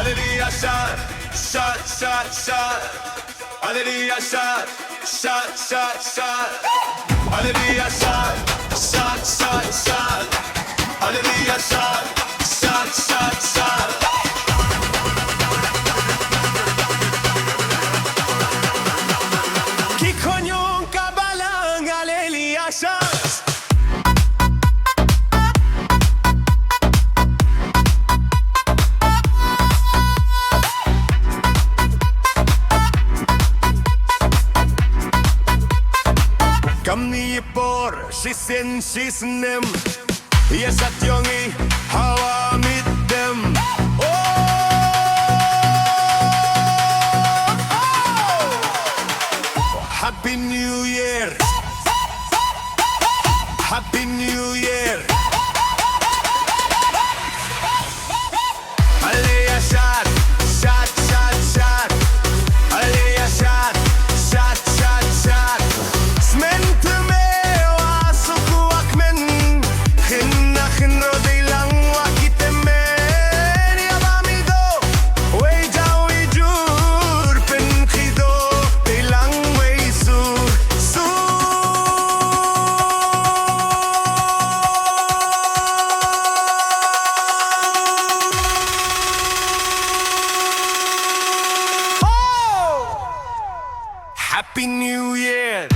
Hallelujah, shot, shot, shot, shot. Hallelujah, shot, shot, shot, shot. Hallelujah, shot, shot, shot, shot. Hallelujah, shot, shot, shot, shot. Chi cognome cabalang, hallelujah, shot. Kami por sisen sisnem. Yes, at yongi how I meet them. Oh, Happy New Year. Happy New Year. Alea shot, shot, shot, shot. Alea shot, shot, shot, shot. Happy New Year.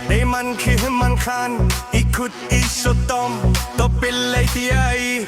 Để man khi man khan ikut isotom to pillay tiyay